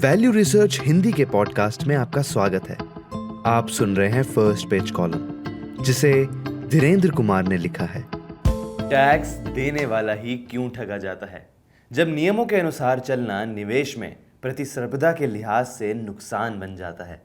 Value research Hindi के podcast में आपका स्वागत है। आप सुन रहे हैं फर्स्ट पेज कॉलम, जिसे धीरेन्द्र कुमार ने लिखा है। टैक्स देने वाला ही क्यों ठगा जाता है, जब नियमों के अनुसार चलना निवेश में प्रतिस्पर्धा के लिहाज से नुकसान बन जाता है।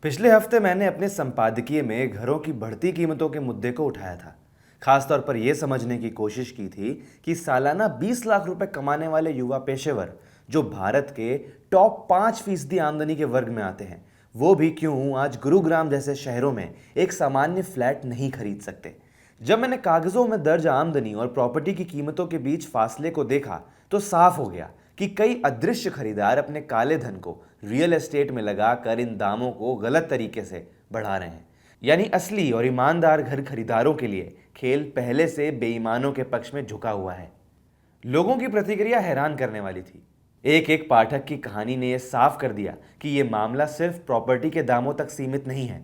पिछले हफ्ते मैंने अपने संपादकीय में घरों की बढ़ती कीमतों के मुद्दे को उठाया था। खासतौर पर यह समझने की कोशिश की थी कि सालाना 20 लाख रुपए कमाने वाले युवा पेशेवर जो भारत के टॉप 5% आमदनी के वर्ग में आते हैं, वो भी क्यों आज गुरुग्राम जैसे शहरों में एक सामान्य फ्लैट नहीं खरीद सकते। जब मैंने कागजों में दर्ज आमदनी और प्रॉपर्टी की कीमतों के बीच फासले को देखा तो साफ हो गया कि कई अदृश्य खरीदार अपने काले धन को रियल एस्टेट में लगाकर इन दामों को गलत तरीके से बढ़ा रहे हैं। यानी असली और ईमानदार घर खरीदारों के लिए खेल पहले से बेईमानों के पक्ष में झुका हुआ है। लोगों की प्रतिक्रिया हैरान करने वाली थी। एक एक पाठक की कहानी ने यह साफ कर दिया कि यह मामला सिर्फ प्रॉपर्टी के दामों तक सीमित नहीं है।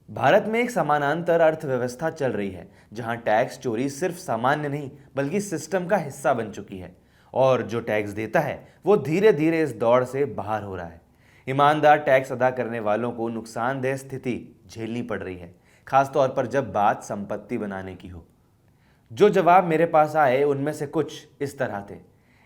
भारत में एक समानांतर अर्थव्यवस्था चल रही है जहां टैक्स चोरी सिर्फ सामान्य नहीं बल्कि सिस्टम का हिस्सा बन चुकी है, और जो टैक्स देता है वो धीरे धीरे इस दौड़ से बाहर हो रहा है। ईमानदार टैक्स अदा करने वालों को नुकसानदेह स्थिति झेलनी पड़ रही है, खासतौर पर जब बात संपत्ति बनाने की हो। जो जवाब मेरे पास आए उनमें से कुछ इस तरह थे।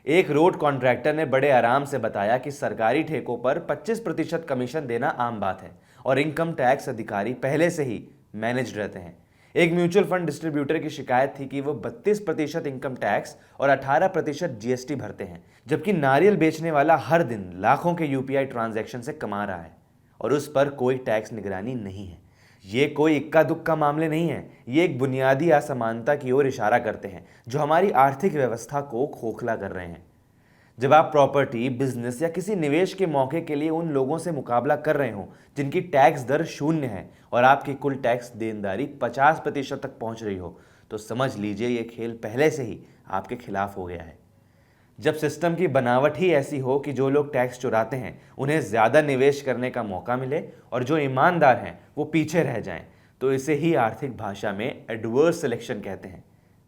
एक रोड कॉन्ट्रैक्टर ने बड़े आराम से बताया कि सरकारी ठेकों पर 25% कमीशन देना आम बात है और इनकम टैक्स अधिकारी पहले से ही मैनेज रहते हैं। एक म्यूचुअल फंड डिस्ट्रीब्यूटर की शिकायत थी कि वो 32% इनकम टैक्स और 18% जीएसटी भरते हैं, जबकि नारियल बेचने वाला हर दिन लाखों के यूपीआई ट्रांजैक्शन से कमा रहा है और उस पर कोई टैक्स निगरानी नहीं है। ये कोई इक्का दुक्का मामले नहीं है, ये एक बुनियादी असमानता की ओर इशारा करते हैं जो हमारी आर्थिक व्यवस्था को खोखला कर रहे हैं। जब आप प्रॉपर्टी, बिजनेस या किसी निवेश के मौके के लिए उन लोगों से मुकाबला कर रहे हो जिनकी टैक्स दर 0 है और आपकी कुल टैक्स देनदारी 50% तक पहुंच रही हो, तो समझ लीजिए ये खेल पहले से ही आपके खिलाफ हो गया है। जब सिस्टम की बनावट ही ऐसी हो कि जो लोग टैक्स चुराते हैं उन्हें ज़्यादा निवेश करने का मौका मिले और जो ईमानदार हैं वो पीछे रह जाएं, तो इसे ही आर्थिक भाषा में एडवर्स सिलेक्शन कहते हैं।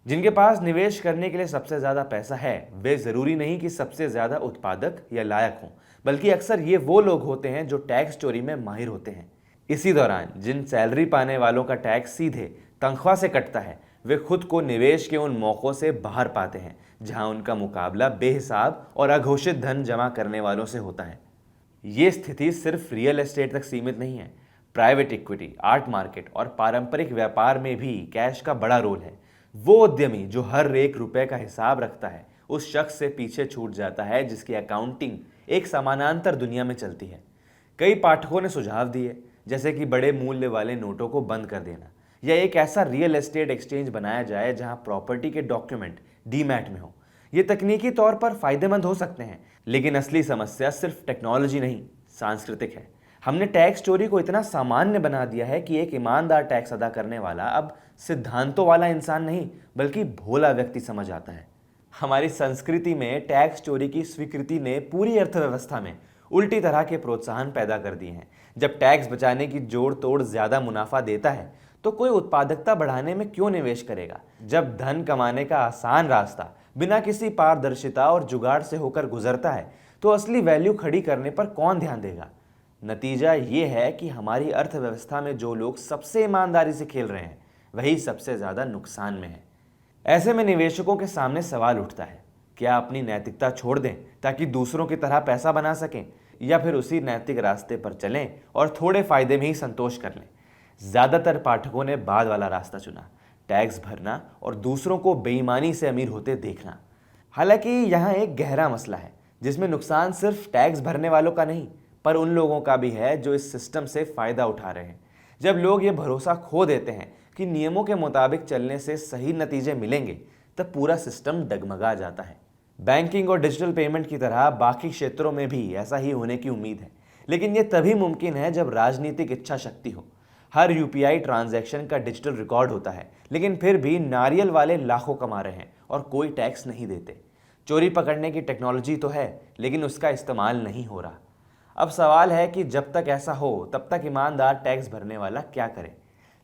जिनके पास निवेश करने के लिए सबसे ज़्यादा पैसा है वे ज़रूरी नहीं कि सबसे ज़्यादा उत्पादक या लायक हों, बल्कि अक्सर ये वो लोग होते हैं जो टैक्स चोरी में माहिर होते हैं। इसी दौरान जिन सैलरी पाने वालों का टैक्स सीधे तनख्वाह से कटता है, वे खुद को निवेश के उन मौक़ों से बाहर पाते हैं जहां उनका मुकाबला बेहिसाब और अघोषित धन जमा करने वालों से होता है। ये स्थिति सिर्फ रियल एस्टेट तक सीमित नहीं है। प्राइवेट इक्विटी, आर्ट मार्केट और पारंपरिक व्यापार में भी कैश का बड़ा रोल है। वो उद्यमी जो हर एक रुपए का हिसाब रखता है उस शख्स से पीछे छूट जाता है जिसकी अकाउंटिंग एक समानांतर दुनिया में चलती है। कई पाठकों ने सुझाव दिए, जैसे कि बड़े मूल्य वाले नोटों को बंद कर देना या एक ऐसा रियल एस्टेट एक्सचेंज बनाया जाए जहां प्रॉपर्टी के डॉक्यूमेंट डीमैट में हो। ये तकनीकी तौर पर फायदेमंद हो सकते हैं, लेकिन असली समस्या सिर्फ टेक्नोलॉजी नहीं, सांस्कृतिक है। हमने टैक्स चोरी को इतना सामान्य बना दिया है कि एक ईमानदार टैक्स अदा करने वाला अब सिद्धांतों वाला इंसान नहीं बल्कि भोला व्यक्ति समझ आता है। हमारी संस्कृति में टैक्स चोरी की स्वीकृति ने पूरी अर्थव्यवस्था में उल्टी तरह के प्रोत्साहन पैदा कर दिए हैं। जब टैक्स बचाने की जोड़ तोड़ ज्यादा मुनाफा देता है तो कोई उत्पादकता बढ़ाने में क्यों निवेश करेगा। जब धन कमाने का आसान रास्ता बिना किसी पारदर्शिता और जुगाड़ से होकर गुजरता है तो असली वैल्यू खड़ी करने पर कौन ध्यान देगा। नतीजा ये है कि हमारी अर्थव्यवस्था में जो लोग सबसे ईमानदारी से खेल रहे हैं वही सबसे ज्यादा नुकसान में है। ऐसे में निवेशकों के सामने सवाल उठता है, क्या अपनी नैतिकता छोड़ दें ताकि दूसरों की तरह पैसा बना सकें, या फिर उसी नैतिक रास्ते पर चलें और थोड़े फायदे में ही संतोष कर लें। ज्यादातर पाठकों ने बाद वाला रास्ता चुना, टैक्स भरना और दूसरों को बेईमानी से अमीर होते देखना। हालांकि यहाँ एक गहरा मसला है जिसमें नुकसान सिर्फ टैक्स भरने वालों का नहीं पर उन लोगों का भी है जो इस सिस्टम से फायदा उठा रहे हैं। जब लोग ये भरोसा खो देते हैं कि नियमों के मुताबिक चलने से सही नतीजे मिलेंगे, तब पूरा सिस्टम डगमगा जाता है। बैंकिंग और डिजिटल पेमेंट की तरह बाकी क्षेत्रों में भी ऐसा ही होने की उम्मीद है, लेकिन ये तभी मुमकिन है जब राजनीतिक इच्छा शक्ति हो। हर यूपीआई ट्रांजैक्शन का डिजिटल रिकॉर्ड होता है, लेकिन फिर भी नारियल वाले लाखों कमा रहे हैं और कोई टैक्स नहीं देते। चोरी पकड़ने की टेक्नोलॉजी तो है, लेकिन उसका इस्तेमाल नहीं हो रहा। अब सवाल है कि जब तक ऐसा हो तब तक ईमानदार टैक्स भरने वाला क्या करे।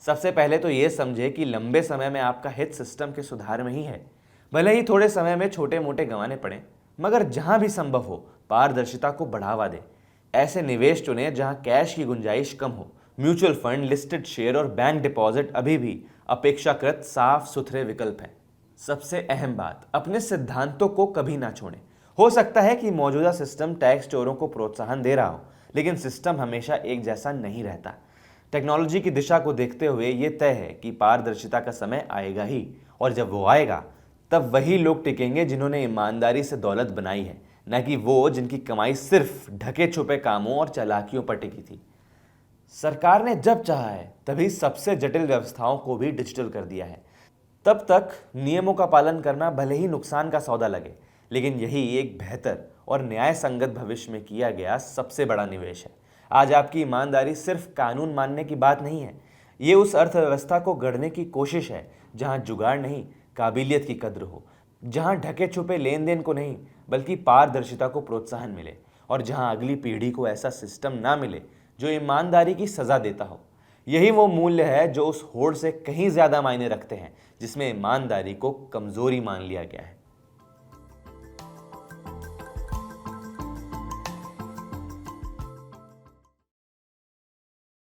सबसे पहले तो ये समझे कि लंबे समय में आपका हित सिस्टम के सुधार में ही है। भले ही थोड़े समय में छोटे मोटे गंवाने पड़े, मगर जहां भी संभव हो पारदर्शिता को बढ़ावा दे। ऐसे निवेश चुनें जहां कैश की गुंजाइश कम हो। म्यूचुअल फंड, लिस्टेड शेयर और बैंक डिपॉजिट अभी भी अपेक्षाकृत साफ सुथरे विकल्प हैं। सबसे अहम बात, अपने सिद्धांतों को कभी ना छोड़ें। हो सकता है कि मौजूदा सिस्टम टैक्स चोरों को प्रोत्साहन दे रहा हो, लेकिन सिस्टम हमेशा एक जैसा नहीं रहता। टेक्नोलॉजी की दिशा को देखते हुए ये तय है कि पारदर्शिता का समय आएगा ही, और जब वो आएगा तब वही लोग टिकेंगे जिन्होंने ईमानदारी से दौलत बनाई है, न कि वो जिनकी कमाई सिर्फ ढके छुपे कामों और चालाकियों पर टिकी थी। सरकार ने जब चाहा है तभी सबसे जटिल व्यवस्थाओं को भी डिजिटल कर दिया है। तब तक नियमों का पालन करना भले ही नुकसान का सौदा लगे, लेकिन यही एक बेहतर और न्याय संगत भविष्य में किया गया सबसे बड़ा निवेश है। आज आपकी ईमानदारी सिर्फ कानून मानने की बात नहीं है, ये उस अर्थव्यवस्था को गढ़ने की कोशिश है जहां जुगाड़ नहीं, काबिलियत की कद्र हो, जहां ढके छुपे लेन देन को नहीं बल्कि पारदर्शिता को प्रोत्साहन मिले, और जहां अगली पीढ़ी को ऐसा सिस्टम ना मिले जो ईमानदारी की सजा देता हो। यही वो मूल्य है जो उस होड़ से कहीं ज्यादा मायने रखते हैं जिसमें ईमानदारी को कमजोरी मान लिया गया है।